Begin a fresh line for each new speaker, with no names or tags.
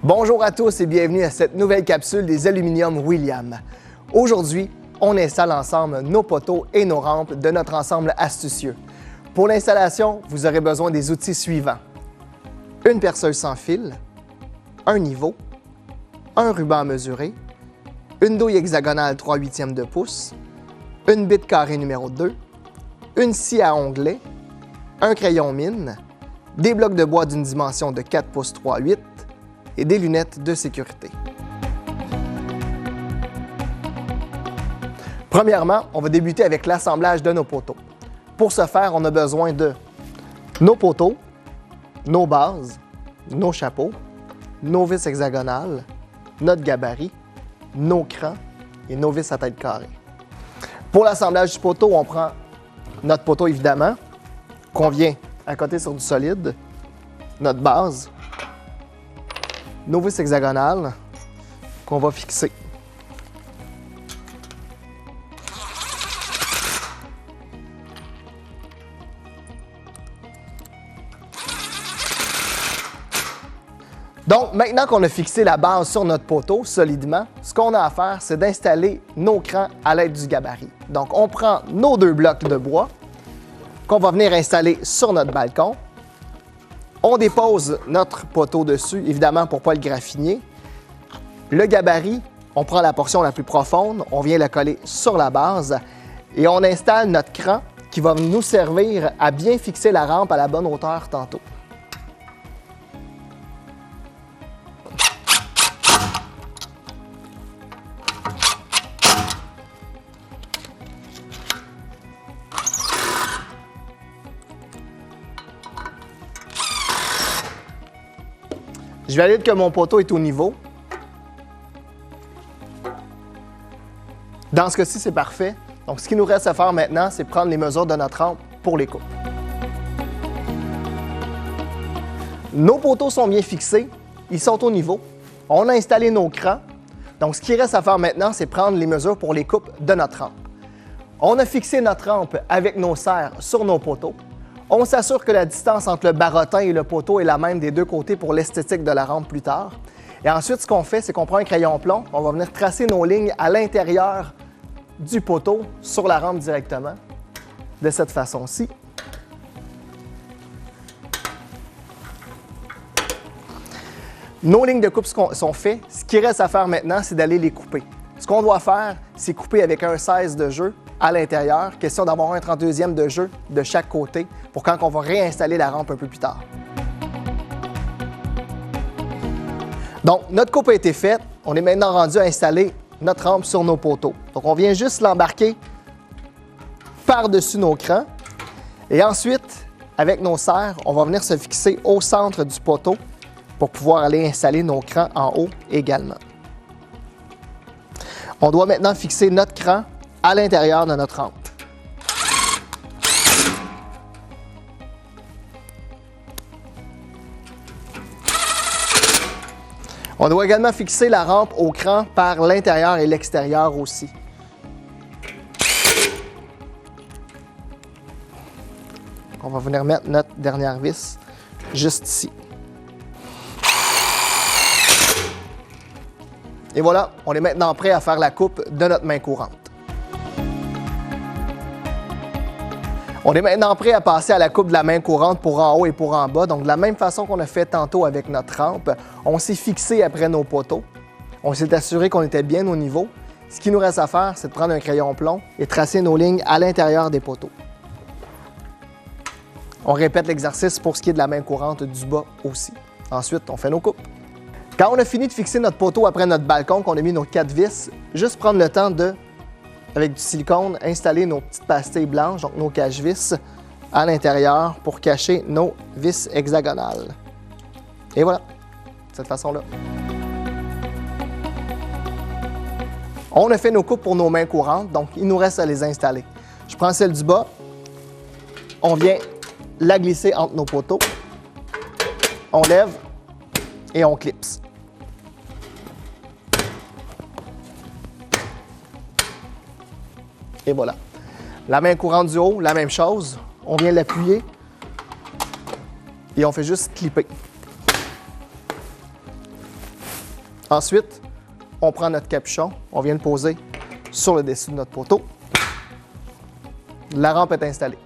Bonjour à tous et bienvenue à cette nouvelle capsule des Aluminium William. Aujourd'hui, on installe ensemble nos poteaux et nos rampes de notre ensemble astucieux. Pour l'installation, vous aurez besoin des outils suivants. Une perceuse sans fil, un niveau, un ruban à mesurer, une douille hexagonale 3/8 de pouce, une bite carrée numéro 2, une scie à onglets, un crayon mine, des blocs de bois d'une dimension de 4 pouces 3/8 et des lunettes de sécurité. Premièrement, on va débuter avec l'assemblage de nos poteaux. Pour ce faire, on a besoin de nos poteaux, nos bases, nos chapeaux, nos vis hexagonales, notre gabarit, nos crans et nos vis à tête carrée. Pour l'assemblage du poteau, on prend notre poteau évidemment, qu'on vient accoter sur du solide, notre base, nos vis hexagonales qu'on va fixer. Donc, maintenant qu'on a fixé la base sur notre poteau solidement, ce qu'on a à faire, c'est d'installer nos crans à l'aide du gabarit. Donc, on prend nos 2 blocs de bois qu'on va venir installer sur notre balcon. On dépose notre poteau dessus, évidemment pour ne pas le graffiner. Le gabarit, on prend la portion la plus profonde, on vient la coller sur la base et on installe notre cran qui va nous servir à bien fixer la rampe à la bonne hauteur tantôt. Je valide que mon poteau est au niveau. Dans ce cas-ci, c'est parfait. Donc, ce qu'il nous reste à faire maintenant, c'est prendre les mesures de notre rampe pour les coupes. Nos poteaux sont bien fixés, ils sont au niveau. On a installé nos crans. Donc, ce qu'il reste à faire maintenant, c'est prendre les mesures pour les coupes de notre rampe. On a fixé notre rampe avec nos serres sur nos poteaux. On s'assure que la distance entre le baratin et le poteau est la même des deux côtés pour l'esthétique de la rampe plus tard. Et ensuite, ce qu'on fait, c'est qu'on prend un crayon plomb, on va venir tracer nos lignes à l'intérieur du poteau sur la rampe directement, de cette façon-ci. Nos lignes de coupe sont faites. Ce qui reste à faire maintenant, c'est d'aller les couper. Ce qu'on doit faire, c'est couper avec un 16 de jeu à l'intérieur. Question d'avoir un 32e de jeu de chaque côté pour quand on va réinstaller la rampe un peu plus tard. Donc, notre coupe a été faite. On est maintenant rendu à installer notre rampe sur nos poteaux. Donc, on vient juste l'embarquer par-dessus nos crans. Et ensuite, avec nos serres, on va venir se fixer au centre du poteau pour pouvoir aller installer nos crans en haut également. On doit maintenant fixer notre cran à l'intérieur de notre rampe. On doit également fixer la rampe au cran par l'intérieur et l'extérieur aussi. On va venir mettre notre dernière vis juste ici. Et voilà, on est maintenant prêt à faire la coupe de notre main courante. On est maintenant prêt à passer à la coupe de la main courante pour en haut et pour en bas. Donc, de la même façon qu'on a fait tantôt avec notre rampe, on s'est fixé après nos poteaux. On s'est assuré qu'on était bien au niveau. Ce qui nous reste à faire, c'est de prendre un crayon plomb et tracer nos lignes à l'intérieur des poteaux. On répète l'exercice pour ce qui est de la main courante du bas aussi. Ensuite, on fait nos coupes. Quand on a fini de fixer notre poteau après notre balcon, qu'on a mis nos 4 vis, juste prendre le temps de, avec du silicone, installer nos petites pastilles blanches, donc nos cache-vis, à l'intérieur pour cacher nos vis hexagonales. Et voilà, de cette façon-là. On a fait nos coupes pour nos mains courantes, donc il nous reste à les installer. Je prends celle du bas, on vient la glisser entre nos poteaux, on lève et on clipse. Et voilà. La main courante du haut, la même chose. On vient l'appuyer et on fait juste clipper. Ensuite, on prend notre capuchon, on vient le poser sur le dessus de notre poteau. La rampe est installée.